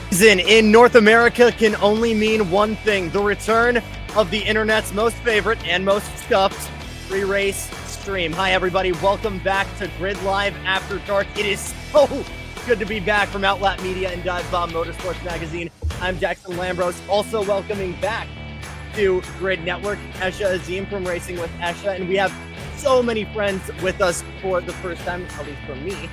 Season in North America can only mean one thing: the return of the internet's most favorite and most scuffed free race stream. Hi, everybody. Welcome back to Grid Live After Dark. It is so good to be back from Outlet Media and Dive Bomb Motorsports Magazine. I'm Jackson Lambros. Also welcoming back to Grid Network, Esha Azim from Racing with Esha. And we have so many friends with us for the first time, at least for me.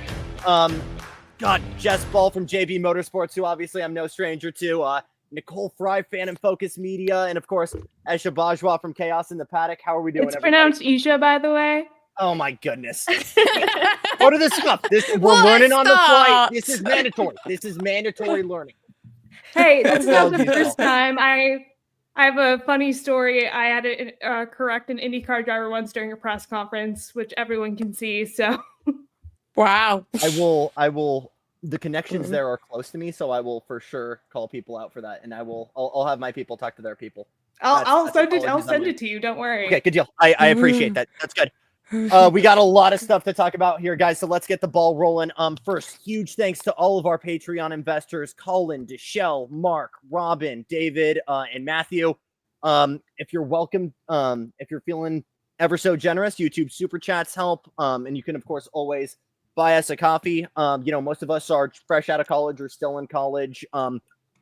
Jess Ball from JB Motorsports, who obviously I'm no stranger to. Nicole Fry, Fan and Focus Media, and of course, Esha Bajwa from Chaos in the Paddock. How are we doing, It's everybody? pronounced Isha, by the way. Oh my goodness. Go to the stuff. We're learning on the fly. This is mandatory. This is mandatory learning. Hey, that's not the first time. I have a funny story. I had to correct an IndyCar driver once during a press conference, which everyone can see, so... Wow. I will the connections there are close to me, so I will for sure call people out for that, and I'll have my people talk to their people. I'll send it to you, don't worry. Okay, good deal. I appreciate that. That's good. We got a lot of stuff to talk about here, guys, so let's get the ball rolling. First, huge thanks to all of our Patreon investors: Colin, Deshelle, Mark, Robin, David, and Matthew. If you're welcome, if you're feeling ever so generous, YouTube super chats help, and you can of course always buy us a coffee. Most of us are fresh out of college or still in college.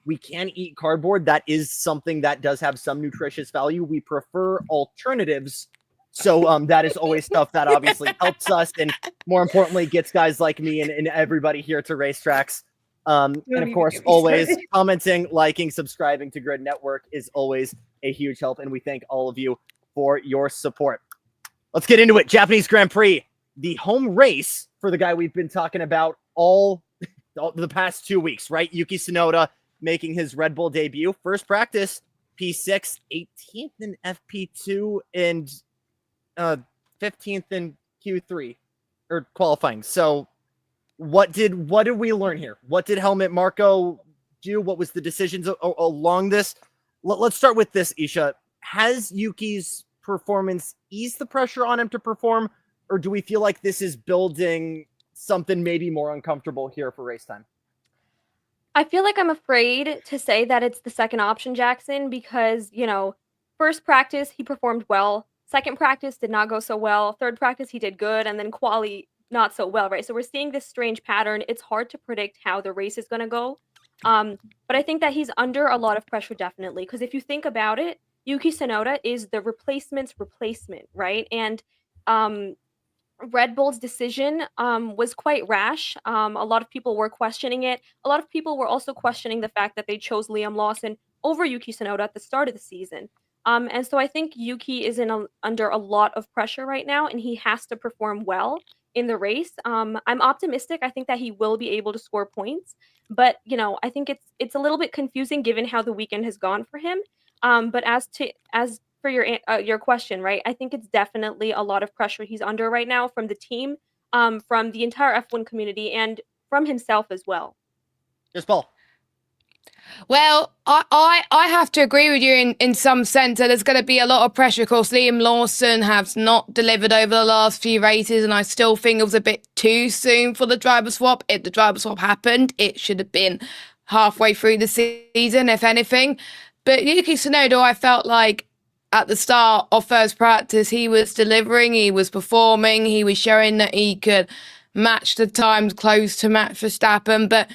We can eat cardboard. That is something that does have some nutritious value. We prefer alternatives. So that is always stuff that obviously helps us, and more importantly, gets guys like me and everybody here to racetracks. And of course, always commenting, liking, subscribing to Grid Network is always a huge help. And we thank all of you for your support. Let's get into it. Japanese Grand Prix, the home race for the guy we've been talking about all the past 2 weeks, right? Yuki Tsunoda making his Red Bull debut. First practice, P6, 18th in FP2, and 15th in Q3, or qualifying. So what did we learn here? What did Helmut Marko do? What was the decisions along this? Let's start with this, Isha. Has Yuki's performance eased the pressure on him to perform, or do we feel like this is building something maybe more uncomfortable here for race time? I feel like I'm afraid to say that it's the second option, Jackson, because, first practice, he performed well. Second practice did not go so well. Third practice, he did good. And then quali, not so well, right? So we're seeing this strange pattern. It's hard to predict how the race is going to go. But I think that he's under a lot of pressure, definitely. Because if you think about it, Yuki Tsunoda is the replacement's replacement, right? And Red Bull's decision was quite rash. A lot of people were questioning it. A lot of people were also questioning the fact that they chose Liam Lawson over Yuki Tsunoda at the start of the season. And so I think Yuki is under a lot of pressure right now, and he has to perform well in the race. I'm optimistic. I think that he will be able to score points. But, I think it's a little bit confusing given how the weekend has gone for him. But as for your question, right? I think it's definitely a lot of pressure he's under right now from the team, from the entire F1 community, and from himself as well. Yes, Paul. Well, I have to agree with you in some sense that there's going to be a lot of pressure. Of course, Liam Lawson has not delivered over the last few races, and I still think it was a bit too soon for the driver swap. If the driver swap happened, it should have been halfway through the season, if anything. But Yuki Tsunoda, I felt like at the start of first practice, he was delivering, he was performing, he was showing that he could match the times close to Max Verstappen. But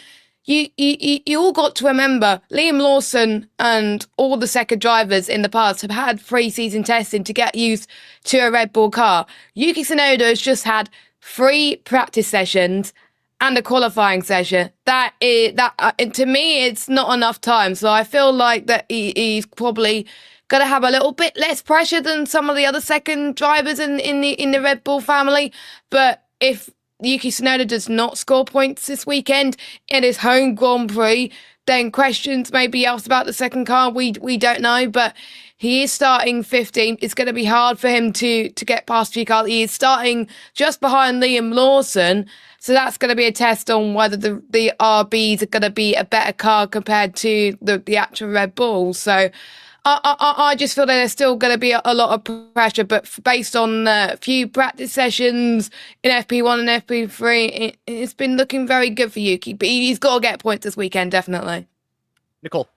you all got to remember, Liam Lawson and all the second drivers in the past have had pre-season testing to get used to a Red Bull car. Yuki Tsunoda has just had 3 practice sessions and a qualifying session. To me, it's not enough time. So I feel like that he's probably going to have a little bit less pressure than some of the other second drivers in the Red Bull family. But if Yuki Tsunoda does not score points this weekend in his home Grand Prix, then questions may be asked about the second car. We don't know, but he is starting 15th. It's going to be hard for him to get past a few cars. He is starting just behind Liam Lawson, so that's going to be a test on whether the RBs are going to be a better car compared to the actual Red Bull. So I just feel that there's still going to be a lot of pressure, but based on a few practice sessions in FP1 and FP3, it's been looking very good for Yuki. But he's got to get points this weekend, definitely. Nicole.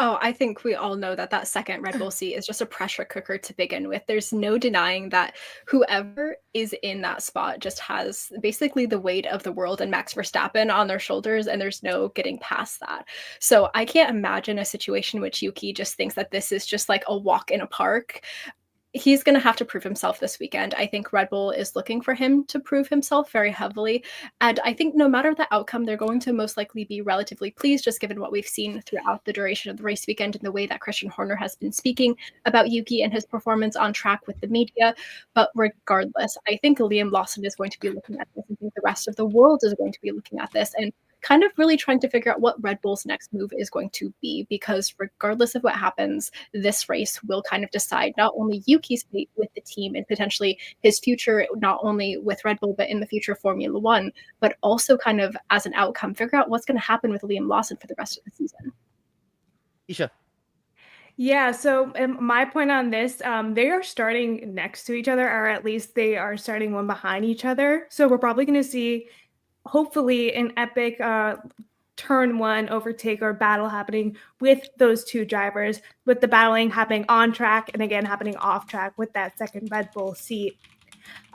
Oh, I think we all know that second Red Bull seat is just a pressure cooker to begin with. There's no denying that whoever is in that spot just has basically the weight of the world and Max Verstappen on their shoulders, and there's no getting past that. So I can't imagine a situation in which Yuki just thinks that this is just like a walk in a park. He's going to have to prove himself this weekend. I think Red Bull is looking for him to prove himself very heavily. And I think no matter the outcome, they're going to most likely be relatively pleased, just given what we've seen throughout the duration of the race weekend and the way that Christian Horner has been speaking about Yuki and his performance on track with the media. But regardless, I think Liam Lawson is going to be looking at this. I think the rest of the world is going to be looking at this and kind of really trying to figure out what Red Bull's next move is going to be, because regardless of what happens, this race will kind of decide not only Yuki's fate with the team and potentially his future, not only with Red Bull, but in the future Formula One, but also kind of as an outcome, figure out what's going to happen with Liam Lawson for the rest of the season. Isha. Yeah, so my point on this, they are starting next to each other, or at least they are starting one behind each other. So we're probably going to see hopefully an epic turn one overtake or battle happening with those two drivers, with the battling happening on track and again happening off track with that second Red Bull seat.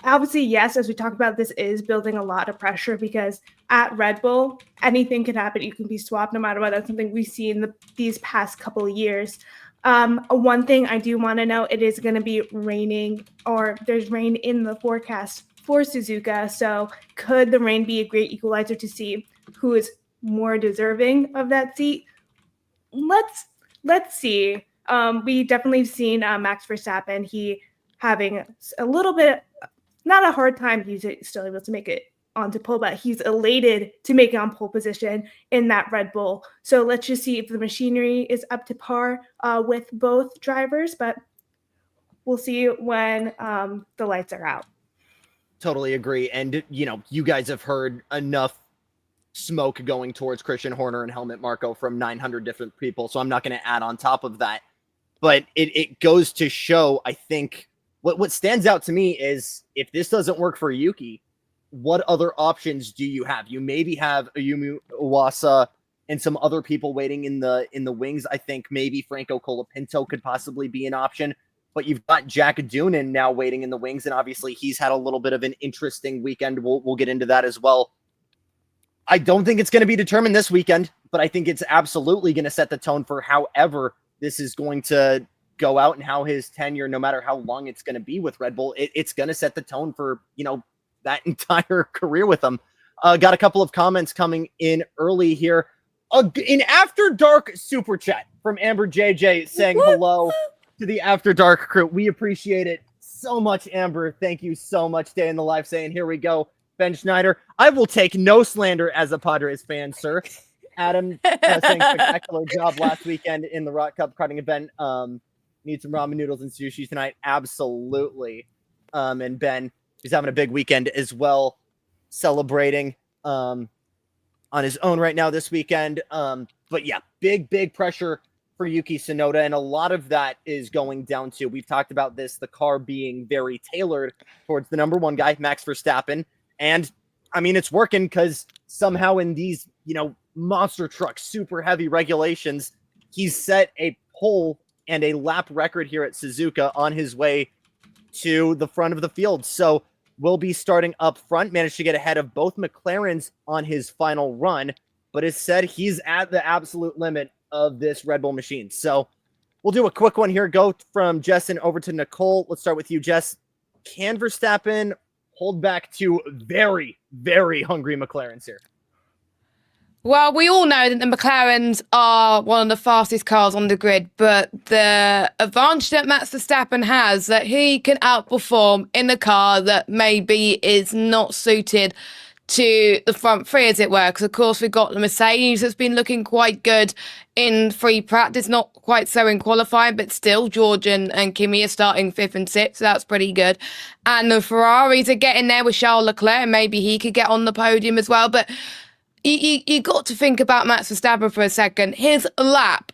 Obviously, yes, as we talked about, this is building a lot of pressure because at Red Bull, anything can happen. You can be swapped no matter what. That's something we've seen these past couple of years. One thing I do want to know, it is going to be raining, or there's rain in the forecast for Suzuka. So could the rain be a great equalizer to see who is more deserving of that seat? Let's see. We definitely seen Max Verstappen. He having a little bit, not a hard time. He's still able to make it onto pole, but he's elated to make it on pole position in that Red Bull. So let's just see if the machinery is up to par with both drivers, but we'll see when the lights are out. Totally agree. And, you guys have heard enough smoke going towards Christian Horner and Helmut Marko from 900 different people, so I'm not going to add on top of that. But it goes to show, I think, what stands out to me is if this doesn't work for Yuki, what other options do you have? You maybe have Ayumu Iwasa and some other people waiting in the wings. I think maybe Franco Colapinto could possibly be an option. But you've got Jack Doonan now waiting in the wings, and obviously he's had a little bit of an interesting weekend. We'll get into that as well. I don't think it's going to be determined this weekend, but I think it's absolutely going to set the tone for however this is going to go out and how his tenure, no matter how long it's going to be with Red Bull, it's going to set the tone for, that entire career with them. Got a couple of comments coming in early here. An After Dark super chat from Amber JJ saying hello to the After Dark crew. We appreciate it so much, Amber. Thank you so much. Day in the life saying, here we go. Ben Schneider, I will take no slander as a Padres fan, sir. Adam saying spectacular job last weekend in the Rock Cup karting event. Need some ramen noodles and sushi tonight. Absolutely. And Ben, he's having a big weekend as well, celebrating on his own right now this weekend. But yeah, big pressure for Yuki Tsunoda, and a lot of that is going down to, we've talked about this, the car being very tailored towards the number one guy, Max Verstappen. And I mean, it's working because somehow in these, monster truck, super heavy regulations, he's set a pole and a lap record here at Suzuka on his way to the front of the field. So we'll be starting up front, managed to get ahead of both McLarens on his final run, but it's said he's at the absolute limit of this Red Bull machine. So we'll do a quick one here. Go from Jessen over to Nicole. Let's start with you, Jess. Can Verstappen hold back two very, very hungry McLarens here? Well, we all know that the McLarens are one of the fastest cars on the grid, but the advantage that Max Verstappen has, that he can outperform in a car that maybe is not suited to the front three, as it were. Because, of course, we've got the Mercedes that's been looking quite good in free practice, not quite so in qualifying, but still George and Kimi are starting 5th and 6th, so that's pretty good. And the Ferraris are getting there with Charles Leclerc, maybe he could get on the podium as well. But you got to think about Max Verstappen for a second. His lap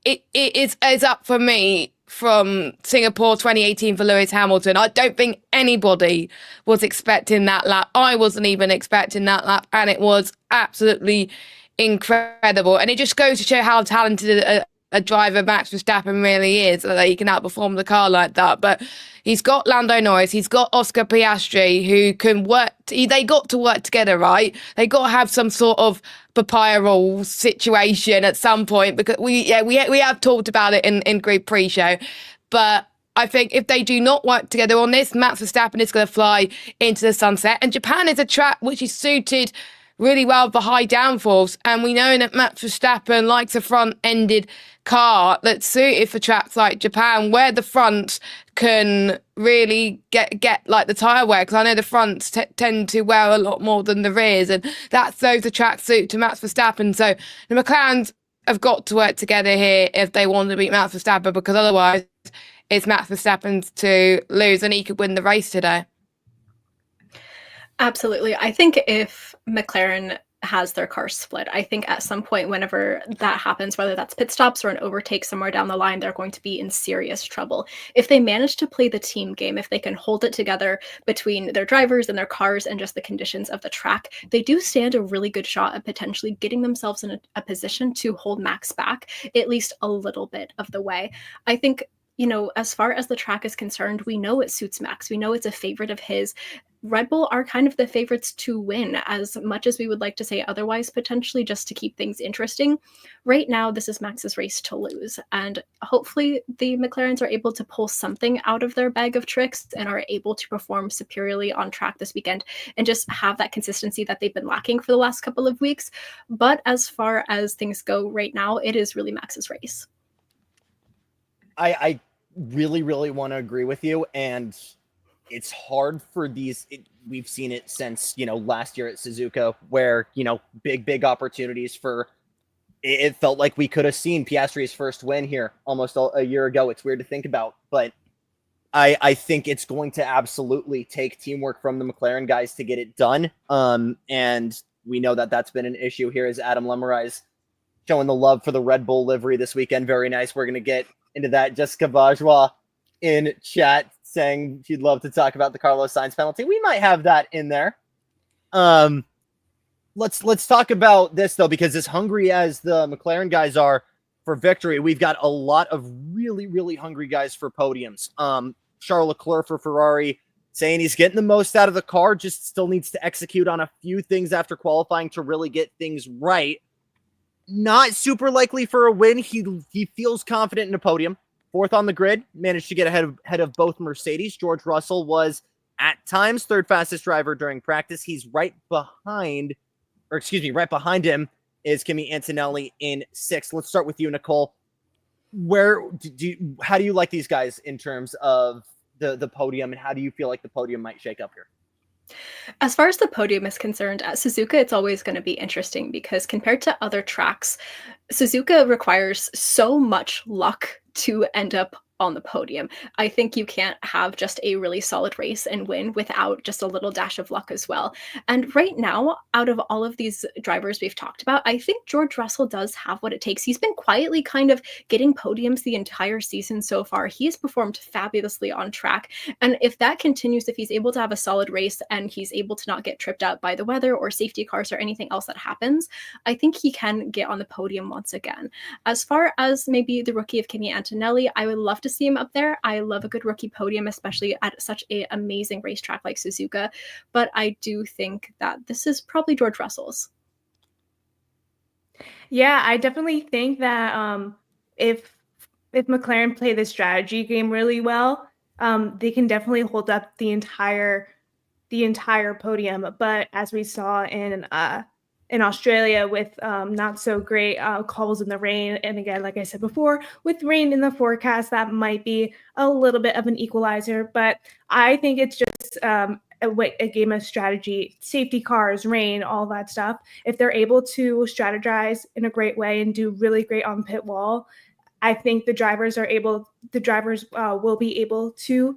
it's up for me from Singapore 2018 for Lewis Hamilton. I don't think anybody was expecting that lap. I wasn't even expecting that lap, and it was absolutely incredible. And it just goes to show how talented a driver Max Verstappen really is, that he can outperform the car like that. But he's got Lando Norris, he's got Oscar Piastri, who can work. They got to work together, right? They got to have some sort of papaya roll situation at some point, because we have talked about it in Grid Pre-Show. But I think if they do not work together on this, Max Verstappen is going to fly into the sunset. And Japan is a track which is suited really well for high downforce, and we know that Max Verstappen likes a front-ended car that's suited for tracks like Japan, where the fronts can really get like the tyre wear, because I know the fronts tend to wear a lot more than the rears, and that's those are track suit to Max Verstappen. So the McLarens have got to work together here if they want to beat Max Verstappen, because otherwise it's Max Verstappen's to lose, and he could win the race today. Absolutely. I think if McLaren has their car split, I think at some point, whenever that happens, whether that's pit stops or an overtake somewhere down the line, they're going to be in serious trouble. If they manage to play the team game, if they can hold it together between their drivers and their cars and just the conditions of the track, they do stand a really good shot at potentially getting themselves in a position to hold Max back at least a little bit of the way. I think, you know, as far as the track is concerned, we know it suits Max. We know it's a favorite of his. Red Bull are kind of the favorites to win, as much as we would like to say otherwise, potentially just to keep things interesting. Right now, this is Max's race to lose, and hopefully the McLarens are able to pull something out of their bag of tricks and are able to perform superiorly on track this weekend and just have that consistency that they've been lacking for the last couple of weeks. But as far as things go right now, it is really Max's race. I really, really want to agree with you, and it's hard for these. We've seen it since, last year at Suzuka, where, big opportunities for, it felt like we could have seen Piastri's first win here almost a year ago. It's weird to think about, but I think it's going to absolutely take teamwork from the McLaren guys to get it done. And we know that that's been an issue here, as Adam Lemmerise showing the love for the Red Bull livery this weekend. Very nice. We're going to get into that. Jessica Bajwa in chat saying she'd love to talk about the Carlos Sainz penalty. We might have that in there. Let's talk about this, though, because as hungry as the McLaren guys are for victory, we've got a lot of really, really hungry guys for podiums. Charles Leclerc for Ferrari saying he's getting the most out of the car, just still needs to execute on a few things after qualifying to really get things right. Not super likely for a win. He feels confident in a podium. Fourth on the grid, managed to get ahead of both Mercedes. George Russell was at times third fastest driver during practice. He's right behind him is Kimi Antonelli in sixth. Let's start with you, Nicole. How do you like these guys in terms of the podium, and how do you feel like the podium might shake up here? As far as the podium is concerned, at Suzuka, it's always going to be interesting because compared to other tracks, Suzuka requires so much luck to end up on the podium. I think you can't have just a really solid race and win without just a little dash of luck as well. And right now, out of all of these drivers we've talked about, I think George Russell does have what it takes. He's been quietly kind of getting podiums the entire season so far. He has performed fabulously on track. And if that continues, if he's able to have a solid race and he's able to not get tripped up by the weather or safety cars or anything else that happens, I think he can get on the podium once again. As far as maybe the rookie of Kimi Antonelli, I would love to see him up there. I love a good rookie podium, especially at such an amazing racetrack like Suzuka. But I do think that this is probably George Russell's. Yeah, I definitely think that if McLaren play the strategy game really well, they can definitely hold up the entire podium. But as we saw in Australia with not so great calls in the rain. And again, like I said before, with rain in the forecast, that might be a little bit of an equalizer. But I think it's just a game of strategy, safety cars, rain, all that stuff. If they're able to strategize in a great way and do really great on pit wall, I think the drivers will be able to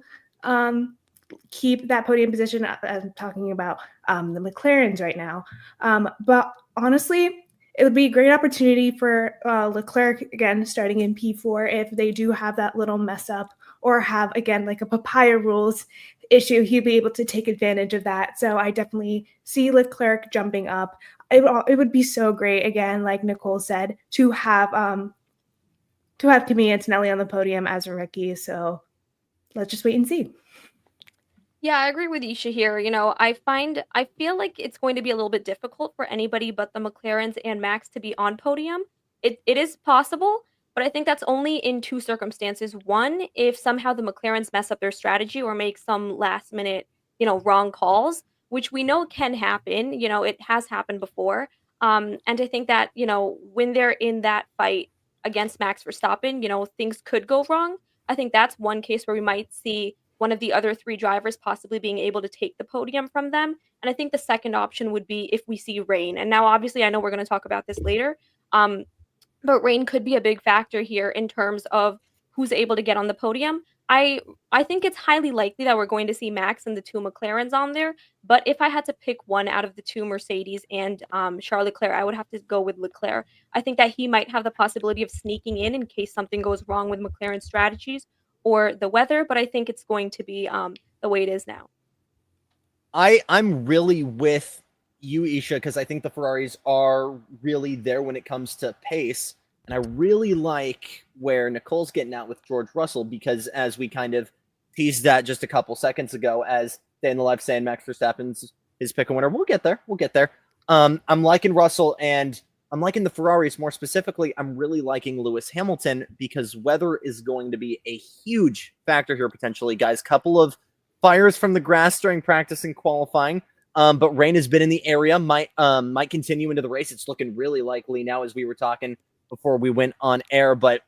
keep that podium position. I'm talking about the McLarens right now. But honestly, it would be a great opportunity for Leclerc, again, starting in P4, if they do have that little mess up or have, again, like a papaya rules issue, he'd be able to take advantage of that. So I definitely see Leclerc jumping up. It would be so great, again, like Nicole said, to have Kimi Antonelli on the podium as a rookie. So let's just wait and see. Yeah, I agree with Isha here. I feel like it's going to be a little bit difficult for anybody but the McLarens and Max to be on podium. It is possible, but I think that's only in two circumstances. One, if somehow the McLarens mess up their strategy or make some last minute, wrong calls, which we know can happen. It has happened before. And I think that, when they're in that fight against Max Verstappen, things could go wrong. I think that's one case where we might see one of the other three drivers possibly being able to take the podium from them. And I think the second option would be if we see rain. And now, obviously, I know we're going to talk about this later, but rain could be a big factor here in terms of who's able to get on the podium. I think it's highly likely that we're going to see Max and the two McLarens on there. But if I had to pick one out of the two Mercedes and Charles Leclerc, I would have to go with Leclerc. I think that he might have the possibility of sneaking in case something goes wrong with McLaren's strategies or the weather, but I think it's going to be the way it is now. I'm really with you, Isha, because I think the Ferraris are really there when it comes to pace. And I really like where Nicole's getting out with George Russell, because as we kind of teased that just a couple seconds ago, as Day in the Life saying Max Verstappen's his pick and winner. We'll get there. I'm liking Russell, and I'm liking the Ferraris. More specifically, I'm really liking Lewis Hamilton, because weather is going to be a huge factor here potentially, guys. Couple of fires from the grass during practice and qualifying, but rain has been in the area. Might continue into the race. It's looking really likely now, as we were talking before we went on air, but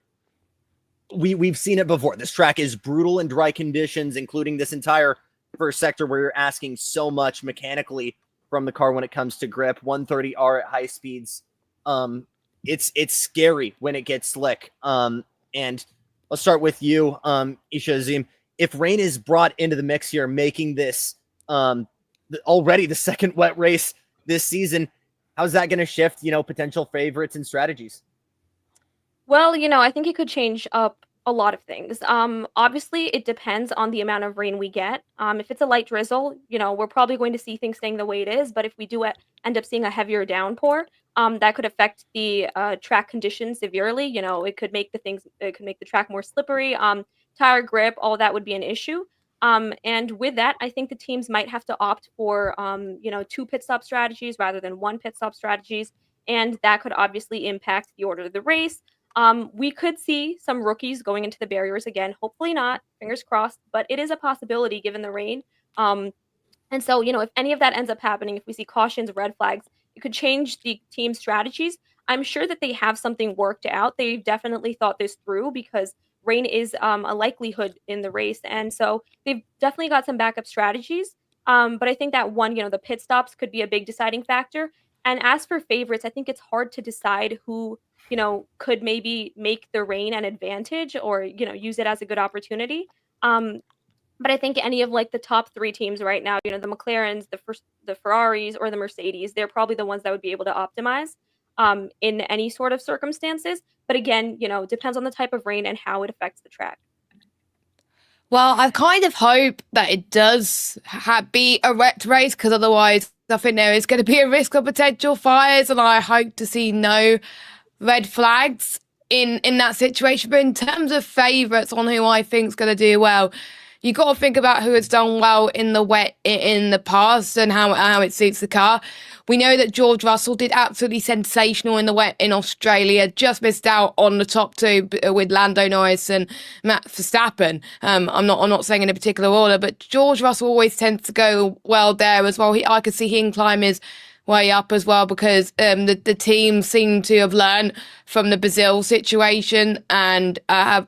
we've seen it before. This track is brutal in dry conditions, including this entire first sector where you're asking so much mechanically from the car when it comes to grip. 130R at high speeds. It's scary when it gets slick. And let's start with you, Isha Azim. If rain is brought into the mix here, making this already the second wet race this season, how's that going to shift, potential favorites and strategies? Well, I think it could change up a lot of things. Obviously, it depends on the amount of rain we get. If it's a light drizzle, we're probably going to see things staying the way it is. But if we do end up seeing a heavier downpour, that could affect the track conditions severely. It could make the track more slippery. Tire grip, all that would be an issue. And with that, I think the teams might have to opt for, two pit stop strategies rather than one pit stop strategies. And that could obviously impact the order of the race. We could see some rookies going into the barriers again. Hopefully not, fingers crossed, but it is a possibility given the rain. And so, if any of that ends up happening, if we see cautions, red flags, it could change the team's strategies. I'm sure that they have something worked out. They've definitely thought this through, because rain is a likelihood in the race. And so they've definitely got some backup strategies. But I think that one, the pit stops could be a big deciding factor. And as for favorites, I think it's hard to decide who, could maybe make the rain an advantage or, use it as a good opportunity. But I think any of the top three teams right now, the McLarens, the Ferraris, or the Mercedes, they're probably the ones that would be able to optimize in any sort of circumstances. But again, depends on the type of rain and how it affects the track. Well, I kind of hope that it does be a wet race, because otherwise I think there is going to be a risk of potential fires, and I hope to see no red flags in that situation. But in terms of favourites on who I think is going to do well, you got to think about who has done well in the wet in the past and how it suits the car. We know that George Russell did absolutely sensational in the wet in Australia, just missed out on the top two with Lando Norris and Max Verstappen. I'm not saying in a particular order, but George Russell always tends to go well there as well. I could see him climb his way up as well, because the team seem to have learned from the Brazil situation and have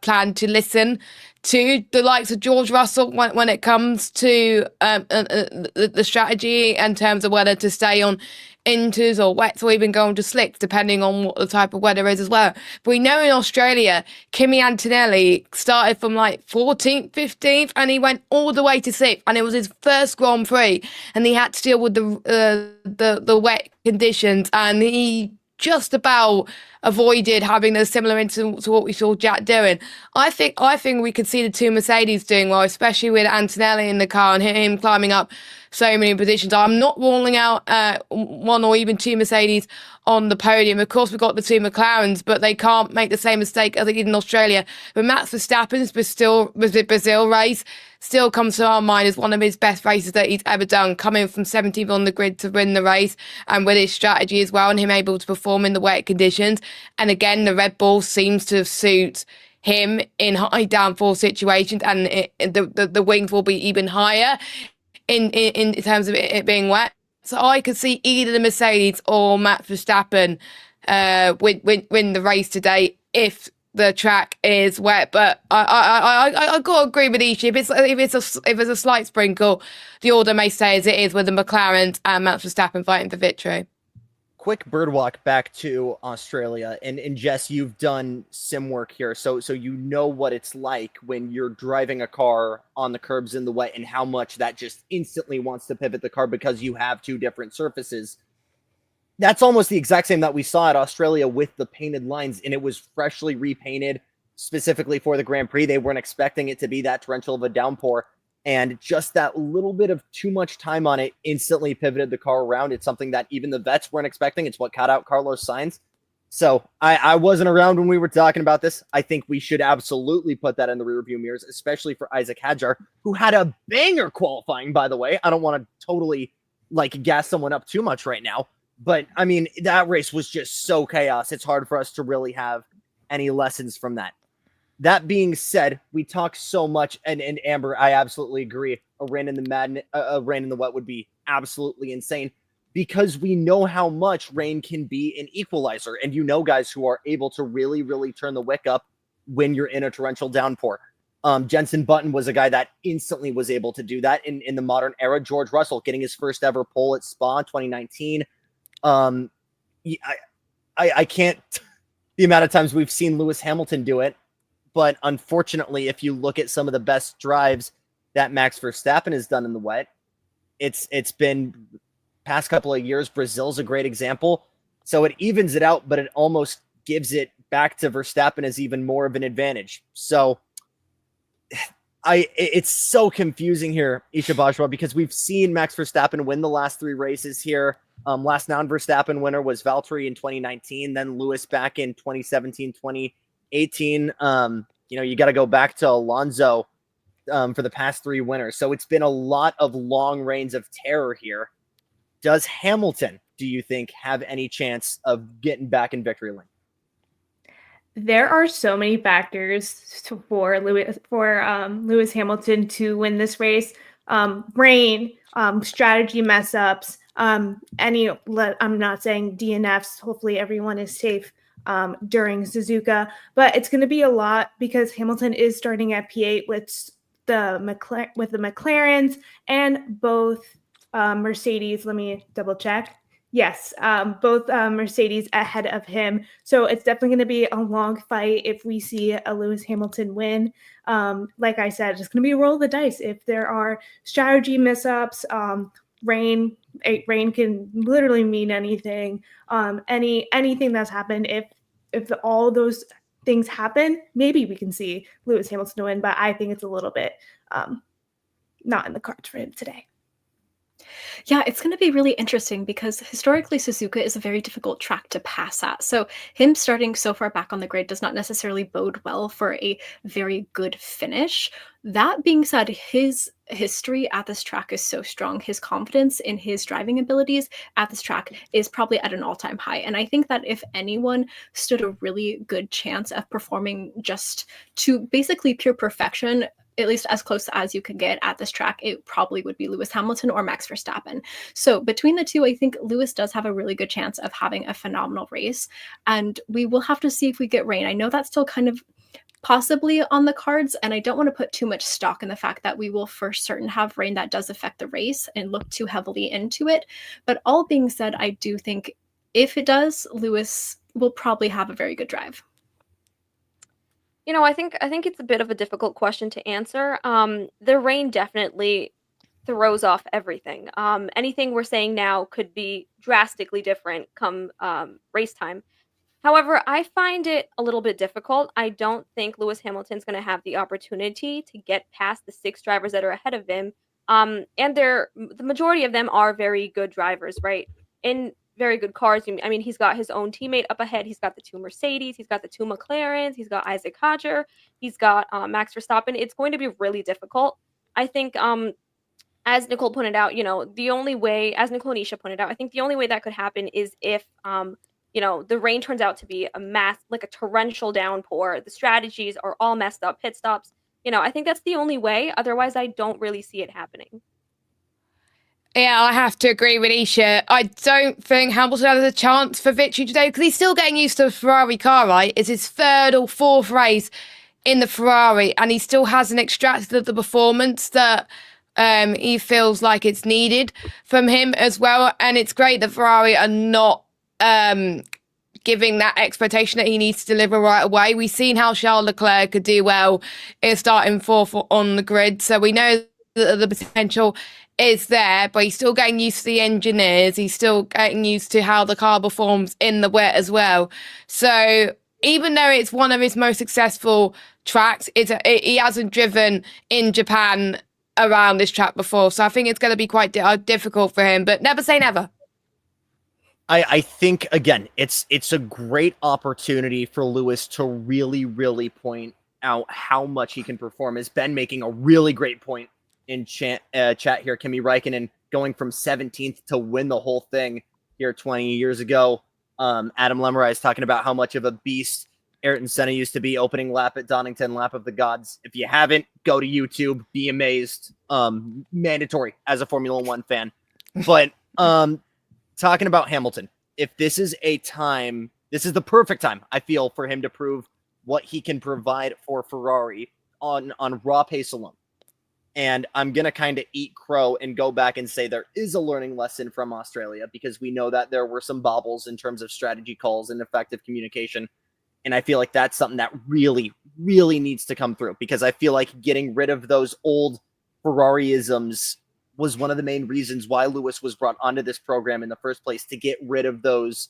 planned to listen to the likes of George Russell when it comes to the strategy in terms of whether to stay on inters or wets or even going to slicks, depending on what the type of weather is as well. But we know in Australia, Kimi Antonelli started from like 14th, 15th, and he went all the way to 6th, and it was his first Grand Prix, and he had to deal with the wet conditions, and he just about avoided having a similar incident to what we saw Jack doing. I think we could see the two Mercedes doing well, especially with Antonelli in the car and him climbing up so many positions. I'm not ruling out one or even two Mercedes on the podium. Of course, we've got the two McLarens, but they can't make the same mistake as they did in Australia. But Max Verstappen's Brazil race still comes to our mind as one of his best races that he's ever done, coming from 17th on the grid to win the race, and with his strategy as well, and him able to perform in the wet conditions. And again, the Red Bull seems to suit him in high downforce situations, and the wings will be even higher in terms of it being wet. So I could see either the Mercedes or Max Verstappen win the race today if the track is wet. But I gotta agree with Ishi. If it's a slight sprinkle, the order may stay as it is with the McLarens and Max Verstappen fighting for victory. Quick birdwalk back to Australia, and Jess, you've done sim work here, so you know what it's like when you're driving a car on the curbs in the wet and how much that just instantly wants to pivot the car because you have two different surfaces. That's almost the exact same that we saw at Australia with the painted lines, and it was freshly repainted specifically for the Grand Prix. They weren't expecting it to be that torrential of a downpour, and just that little bit of too much time on it instantly pivoted the car around. It's something that even the vets weren't expecting. It's what caught out Carlos Sainz. So I wasn't around when we were talking about this. I think we should absolutely put that in the rearview mirrors, especially for Isaac Hadjar, who had a banger qualifying, by the way. I don't want to totally gas someone up too much right now, but I mean, that race was just so chaos. It's hard for us to really have any lessons from that. That being said, we talk so much, and Amber, I absolutely agree. A rain in the wet would be absolutely insane, because we know how much rain can be an equalizer, and you know guys who are able to really, really turn the wick up when you're in a torrential downpour. Jenson Button was a guy that instantly was able to do that in the modern era. George Russell getting his first ever pole at Spa in 2019. I can't the amount of times we've seen Lewis Hamilton do it. But unfortunately, if you look at some of the best drives that Max Verstappen has done in the wet, it's been past couple of years. Brazil's a great example. So it evens it out, but it almost gives it back to Verstappen as even more of an advantage. So it's so confusing here, Isha Bajwa, because we've seen Max Verstappen win the last three races here. Last non-Verstappen winner was Valtteri in 2019, then Lewis back in 2017, 2018. You got to go back to Alonso for the past three winners. So it's been a lot of long reigns of terror here. Does Hamilton, do you think, have any chance of getting back in victory lane? There are so many factors for Lewis Hamilton to win this race. Rain, strategy mess ups, I'm not saying DNFs. Hopefully everyone is safe during Suzuka, but it's going to be a lot because Hamilton is starting at P8 with the McLarens and both Mercedes. Let me double check. Yes, both Mercedes ahead of him. So it's definitely going to be a long fight if we see a Lewis Hamilton win. Like I said, it's going to be a roll of the dice. If there are strategy mishaps, rain can literally mean anything. Anything that's happened. If all those things happen, maybe we can see Lewis Hamilton win. But I think it's a little bit not in the cards for him today. Yeah, it's going to be really interesting because historically Suzuka is a very difficult track to pass at. So him starting so far back on the grid does not necessarily bode well for a very good finish. That being said, his history at this track is so strong. His confidence in his driving abilities at this track is probably at an all-time high. And I think that if anyone stood a really good chance of performing just to basically pure perfection, at least as close as you could get at this track, it probably would be Lewis Hamilton or Max Verstappen. So between the two, I think Lewis does have a really good chance of having a phenomenal race. And we will have to see if we get rain. I know that's still kind of possibly on the cards, and I don't want to put too much stock in the fact that we will for certain have rain that does affect the race and look too heavily into it. But all being said, I do think if it does, Lewis will probably have a very good drive. I think it's a bit of a difficult question to answer. The rain definitely throws off everything. Anything we're saying now could be drastically different come race time. However, I find it a little bit difficult. I don't think Lewis Hamilton's going to have the opportunity to get past the 6 drivers that are ahead of him. And the majority of them are very good drivers, right? In very good cars. I mean, he's got his own teammate up ahead. He's got the 2 Mercedes. He's got the 2 McLarens. He's got Isaac Hadjar. He's got Max Verstappen. It's going to be really difficult. I think, as Nicole pointed out, the only way, as Nicole and Isha pointed out, I think the only way that could happen is if, the rain turns out to be like a torrential downpour. The strategies are all messed up, pit stops. I think that's the only way. Otherwise, I don't really see it happening. Yeah, I have to agree with Isha. I don't think Hamilton has a chance for victory today because he's still getting used to the Ferrari car, right? It's his 3rd or 4th race in the Ferrari, and he still hasn't extracted the performance that he feels like it's needed from him as well. And it's great that Ferrari are not giving that expectation that he needs to deliver right away. We've seen how Charles Leclerc could do well in starting 4th on the grid, so we know that the potential is there, but he's still getting used to the engineers. He's still getting used to how the car performs in the wet as well. So even though it's one of his most successful tracks, he hasn't driven in Japan around this track before. So I think it's going to be quite difficult for him, but never say never. I think, again, it's a great opportunity for Lewis to really, really point out how much he can perform. As Ben making a really great point in chat here, Kimi Räikkönen going from 17th to win the whole thing here 20 years ago. Adam Lemmerai is talking about how much of a beast Ayrton Senna used to be opening lap at Donington, Lap of the Gods. If you haven't, go to YouTube, be amazed. Mandatory as a Formula One fan. But talking about Hamilton, if this is this is the perfect time, I feel, for him to prove what he can provide for Ferrari on raw pace alone. And I'm going to kind of eat crow and go back and say there is a learning lesson from Australia, because we know that there were some bobbles in terms of strategy calls and effective communication. And I feel like that's something that really, really needs to come through, because I feel like getting rid of those old Ferrari-isms was one of the main reasons why Lewis was brought onto this program in the first place, to get rid of those.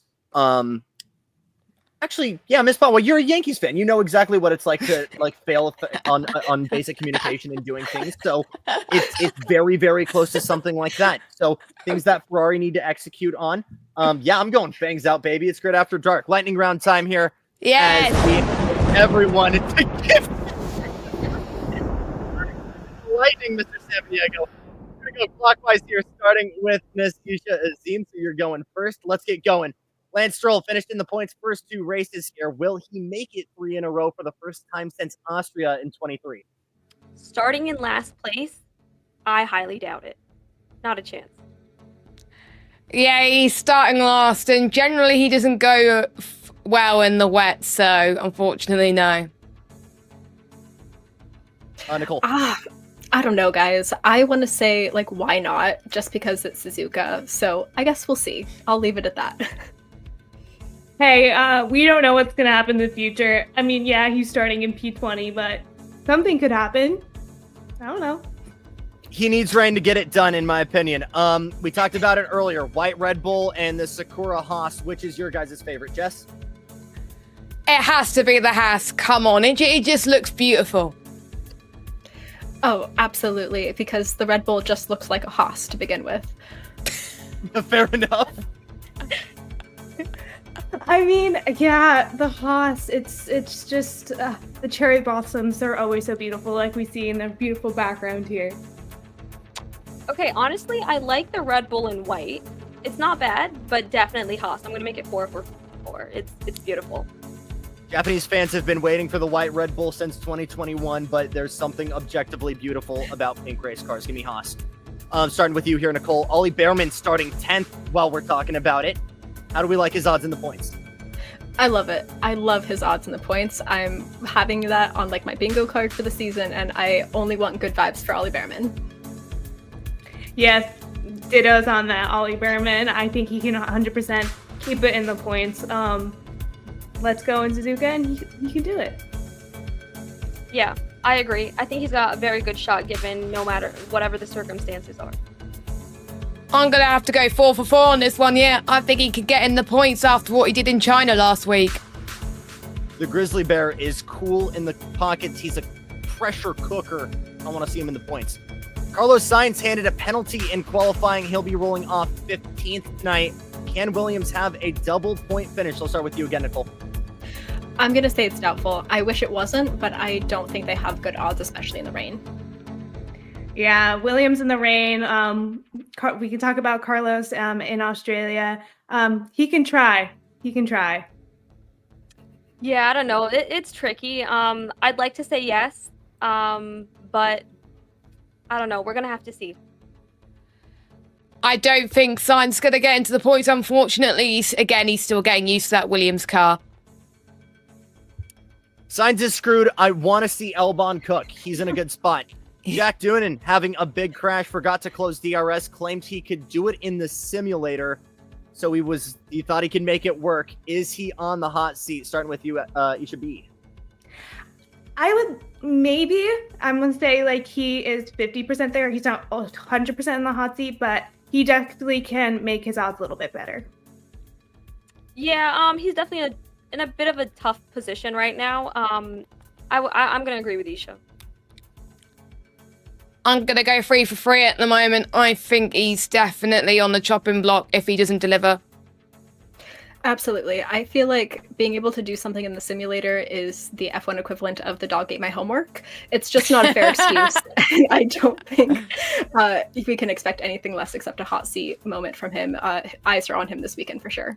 Actually, yeah, Miss Paul, well, you're a Yankees fan. You know exactly what it's like to fail on basic communication and doing things. So it's very, very close to something like that. So things that Ferrari need to execute on. Yeah, I'm going bangs out, baby. It's Grid After Dark. Lightning round time here. Yes. Everyone, it's a gift. Lightning, Mr. San Diego. We're going to go clockwise here, starting with Miss Isha Azim. So you're going first. Let's get going. Lance Stroll finished in the points first 2 races here. Will he make it 3 in a row for the first time since Austria in 23? Starting in last place, I highly doubt it. Not a chance. Yeah, he's starting last, and generally he doesn't go well in the wet, so unfortunately, no. Nicole. I don't know, guys. I want to say, why not? Just because it's Suzuka. So I guess we'll see. I'll leave it at that. Hey, we don't know what's going to happen in the future. I mean, yeah, he's starting in P20, but something could happen. I don't know. He needs rain to get it done, in my opinion. We talked about it earlier. White Red Bull and the Sakura Haas. Which is your guys' favorite, Jess? It has to be the Haas. Come on. It just looks beautiful. Oh, absolutely. Because the Red Bull just looks like a Haas to begin with. Fair enough. I mean, yeah, the Haas, it's just the cherry blossoms. They're always so beautiful, like we see in the beautiful background here. Okay, honestly, I like the Red Bull in white. It's not bad, but definitely Haas. I'm gonna make it 4 for 4. It's beautiful. Japanese fans have been waiting for the white Red Bull since 2021, but there's something objectively beautiful about pink race cars. Give me Haas. Starting with you here, Nicole. Ollie Behrman starting 10th while we're talking about it. How do we like his odds in the points? I love it. I love his odds and the points. I'm having that on like my bingo card for the season, and I only want good vibes for Ollie Behrman. Yes, dittos on that, Ollie Behrman. I think he can 100% keep it in the points. Let's go in Suzuka, and he can do it. Yeah, I agree. I think he's got a very good shot given no matter whatever the circumstances are. I'm going to have to go 4 for 4 on this one, yeah. I think he could get in the points after what he did in China last week. The Grizzly Bear is cool in the pockets. He's a pressure cooker. I want to see him in the points. Carlos Sainz handed a penalty in qualifying. He'll be rolling off 15th tonight. Can Williams have a double point finish? I'll start with you again, Nicole. I'm going to say it's doubtful. I wish it wasn't, but I don't think they have good odds, especially in the rain. Yeah, Williams in the rain. We can talk about Carlos in Australia. He can try. Yeah, I don't know. It's tricky. I'd like to say yes, but I don't know. We're going to have to see. I don't think Sainz is going to get into the points, unfortunately. He's still getting used to that Williams car. Sainz is screwed. I want to see Albon cook. He's in a good spot. Jack Doonan having a big crash, forgot to close DRS, claimed he could do it in the simulator. So he thought he could make it work. Is he on the hot seat? Starting with you, Isha B. I'm going to say like he is 50% there. He's not 100% in the hot seat, but he definitely can make his odds a little bit better. Yeah, he's definitely in a bit of a tough position right now. I'm going to agree with Isha. I'm going to go 3 for 3 at the moment. I think he's definitely on the chopping block if he doesn't deliver. Absolutely. I feel like being able to do something in the simulator is the F1 equivalent of the dog ate my homework. It's just not a fair excuse. I don't think we can expect anything less except a hot seat moment from him. Eyes are on him this weekend for sure.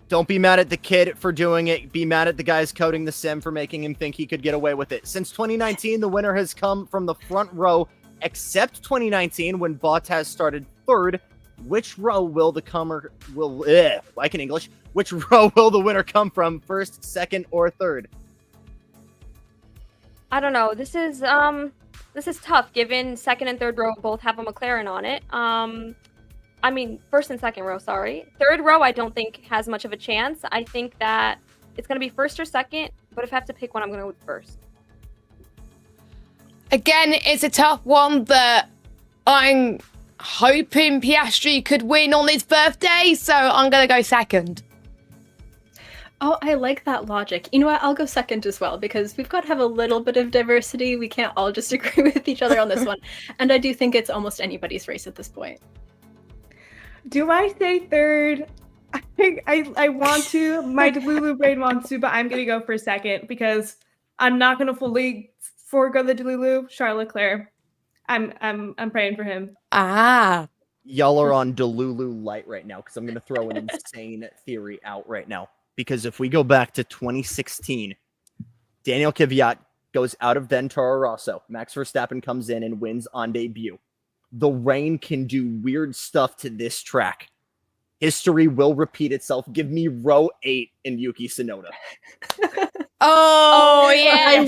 Don't be mad at the kid for doing it. Be mad at the guys coding the sim for making him think he could get away with it. Since 2019, the winner has come from the front row, except 2019 when Bottas started third. Which row will Which row will the winner come from? First, second, or third? I don't know. This is tough given second and third row both have a McLaren on it. First and second row, sorry. Third row I don't think has much of a chance. I think that it's going to be first or second, but if I have to pick one, I'm going to go with first. Again, it's a tough one, but I'm hoping Piastri could win on his birthday, so I'm going to go second. Oh, I like that logic. You know what? I'll go second as well, because we've got to have a little bit of diversity. We can't all just agree with each other on this one. And I do think it's almost anybody's race at this point. Do I say third? I want to. My Delulu brain wants to, but I'm going to go for second because I'm not going to fully forego the Delulu. Charles Leclerc. I'm praying for him. Y'all are on Delulu light right now because I'm going to throw an insane theory out right now. Because if we go back to 2016, Daniel Kvyat goes out of then Toro Rosso. Max Verstappen comes in and wins on debut. The rain can do weird stuff to this track. History will repeat itself. Give me row 8 in Yuki Tsunoda. Yeah. I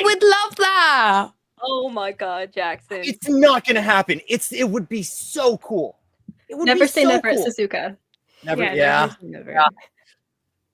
would love that. Oh my God, Jackson. It's not going to happen. It would be so cool. It would never say so never cool. at Suzuka. Never, Never. Yeah.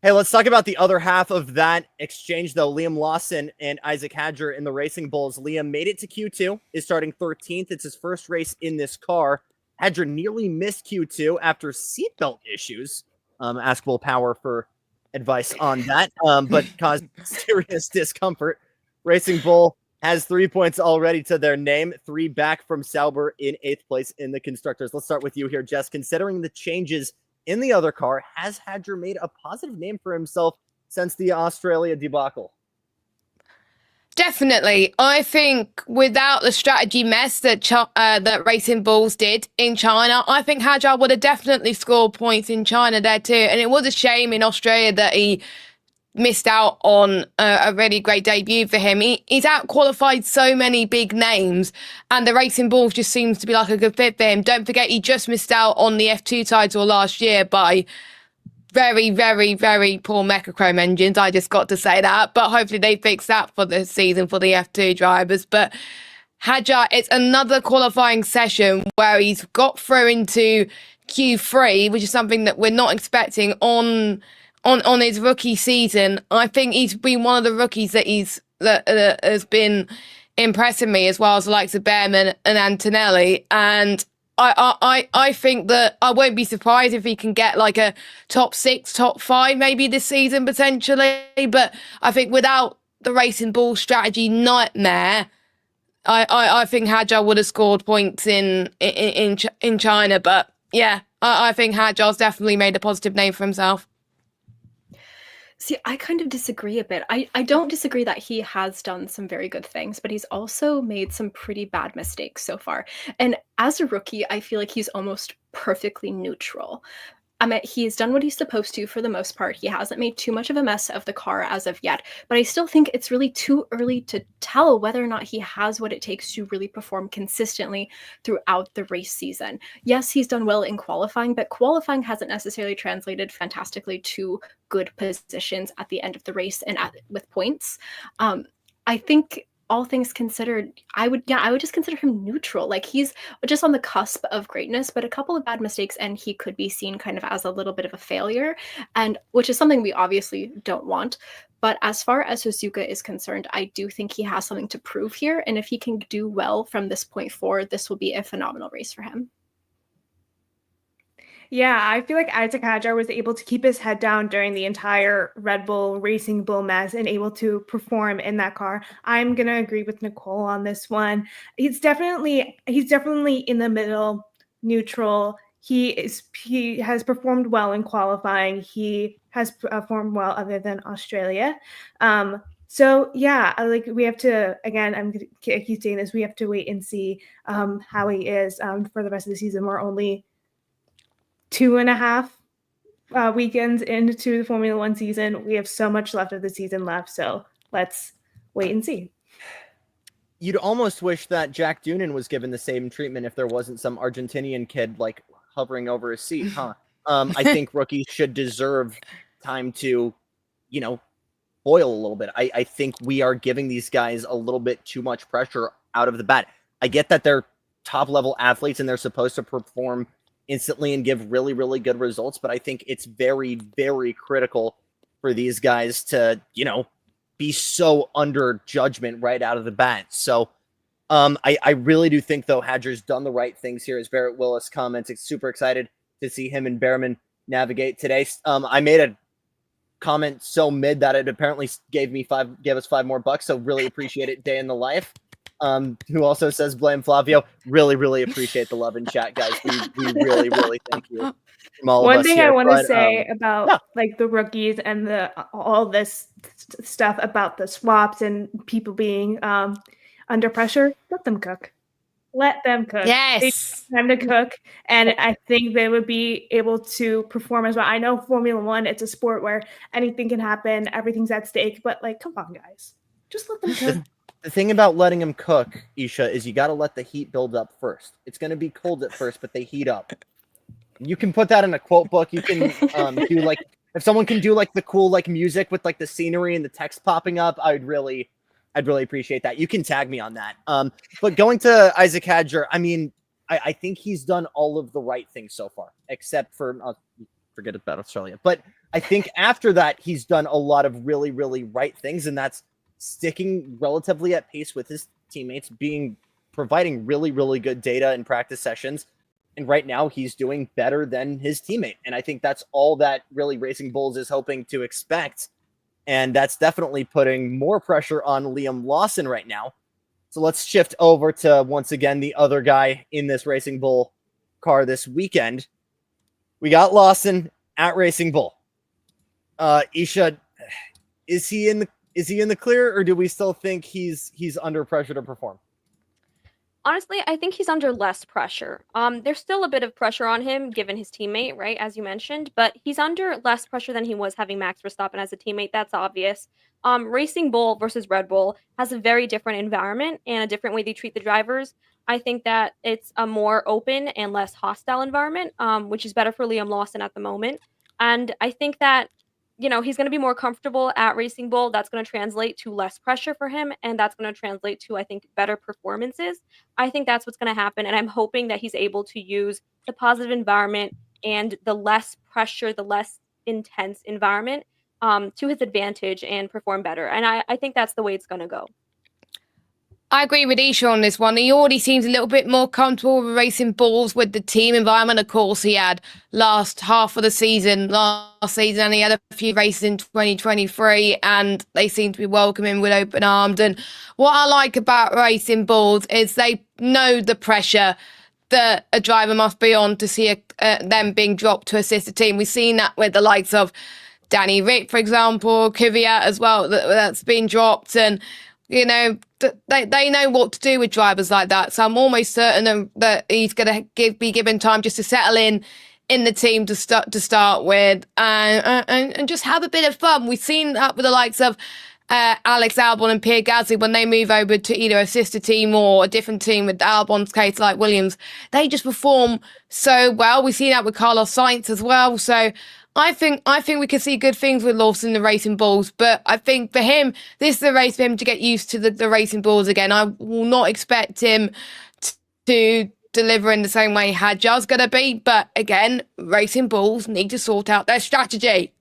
Hey, let's talk about the other half of that exchange, though. Liam Lawson and Isaac Hadger in the Racing Bulls. Liam made it to Q2, is starting 13th. It's his first race in this car. Hadger nearly missed Q2 after seatbelt issues. Ask Will Power for advice on that, but caused serious discomfort. Racing Bull has 3 points already to their name, 3 back from Sauber in 8th place in the Constructors. Let's start with you here, Jess. Considering the changes in the other car, has Hadger made a positive name for himself since the Australia debacle? Definitely. I think without the strategy mess that Racing Bulls did in China, I think Hadjar would have definitely scored points in China there too. And it was a shame in Australia that he missed out on a really great debut for him. He's out-qualified so many big names, and the Racing Bulls just seems to be like a good fit for him. Don't forget, he just missed out on the F2 title last year by very, very, very poor Mechachrome engines. I just got to say that. But hopefully they fix that for the season for the F2 drivers. But Hadjar, it's another qualifying session where he's got through into Q3, which is something that we're not expecting on his rookie season. I think he's been one of the rookies that has been impressing me, as well as the likes of Behrman and Antonelli. And I think that I won't be surprised if he can get like a top 6, top 5 maybe this season potentially. But I think without the Racing Bull strategy nightmare, I think Hadjar would have scored points in China. But yeah, I think Hadjar's definitely made a positive name for himself. See, I kind of disagree a bit. I don't disagree that he has done some very good things, but he's also made some pretty bad mistakes so far. And as a rookie, I feel like he's almost perfectly neutral. I mean, he's done what he's supposed to for the most part. He hasn't made too much of a mess of the car as of yet, but I still think it's really too early to tell whether or not he has what it takes to really perform consistently throughout the race season. Yes, he's done well in qualifying, but qualifying hasn't necessarily translated fantastically to good positions at the end of the race and with points. I think all things considered, I would just consider him neutral. Like, he's just on the cusp of greatness, but a couple of bad mistakes and he could be seen kind of as a little bit of a failure, and which is something we obviously don't want. But as far as Suzuka is concerned, I do think he has something to prove here, and if he can do well from this point forward, this will be a phenomenal race for him. Yeah, I feel like Isaac Hadjar was able to keep his head down during the entire Red Bull Racing Bull mess and able to perform in that car. I'm gonna agree with Nicole on this one. He's definitely in the middle, neutral. He has performed well in qualifying. He has performed well other than Australia. So yeah, like, we have to, again, I'm gonna keep saying this, we have to wait and see how he is for the rest of the season. We're only 2.5 weekends into the Formula One season. We have so much left of the season left, so let's wait and see. You'd almost wish that Jack Doonan was given the same treatment if there wasn't some Argentinian kid like hovering over his seat, huh? I think rookies should deserve time to, boil a little bit. I think we are giving these guys a little bit too much pressure out of the bat. I get that they're top level athletes and they're supposed to perform instantly and give really, really good results, but I think it's very, very critical for these guys to, be so under judgment right out of the bat. So I really do think, though, Hadjar's done the right things here. As Barrett Willis comments, it's super excited to see him and Behrman navigate today. I made a comment so mid that it apparently gave us $5 more, so really appreciate it. Day in the life. Who also says blame Flavio. Really, really appreciate the love in chat, guys. We really, really thank you from all of us. One thing here. I want to say about like the rookies and all this stuff about the swaps and people being under pressure, let them cook. Let them cook. Yes. They need time to cook, and I think they would be able to perform as well. I know Formula One, it's a sport where anything can happen, everything's at stake, but like, come on, guys. Just let them cook. The thing about letting them cook, Isha, is you got to let the heat build up first. It's going to be cold at first, but they heat up. You can put that in a quote book. You can do like, if someone can do like the cool like music with like the scenery and the text popping up, I'd really appreciate that. You can tag me on that. But going to Isaac Hadjar, I mean, I think he's done all of the right things so far, except for forget about Australia. But I think after that, he's done a lot of really, really right things, and that's sticking relatively at pace with his teammates, providing really, really good data in practice sessions. And right now he's doing better than his teammate. And I think that's all that really Racing Bulls is hoping to expect. And that's definitely putting more pressure on Liam Lawson right now. So let's shift over to, once again, the other guy in this Racing Bull car this weekend. We got Lawson at Racing Bull. Isha, is he in the clear, or do we still think he's under pressure to perform? Honestly, I think he's under less pressure. There's still a bit of pressure on him given his teammate, right, as you mentioned, but he's under less pressure than he was having Max Verstappen as a teammate. That's obvious. Racing Bull versus Red Bull has a very different environment and a different way they treat the drivers. I think that it's a more open and less hostile environment, which is better for Liam Lawson at the moment. And I think that, he's going to be more comfortable at Racing Bull. That's going to translate to less pressure for him. And that's going to translate to, I think, better performances. I think that's what's going to happen. And I'm hoping that he's able to use the positive environment and the less pressure, the less intense environment to his advantage and perform better. And I think that's the way it's going to go. I agree with Isha on this one. He already seems a little bit more comfortable with racing balls with the team environment. Of course, he had last half of the season, last season, and he had a few races in 2023, and they seem to be welcoming with open arms. And what I like about racing balls is they know the pressure that a driver must be on to see them being dropped to assist the team. We've seen that with the likes of Danny Rick, for example, Kvyat as well, that's been dropped. And they know what to do with drivers like that. So I'm almost certain that he's going to be given time just to settle in the team to start with and just have a bit of fun. We've seen that with the likes of Alex Albon and Pierre Gasly when they move over to either a sister team or a different team. With Albon's case, like Williams, they just perform so well. We've seen that with Carlos Sainz as well. So I think we can see good things with Lawson in the racing balls, but I think for him, this is the race for him to get used to the racing balls again. I will not expect him to deliver in the same way Hadjar's going to be, but again, racing balls need to sort out their strategy.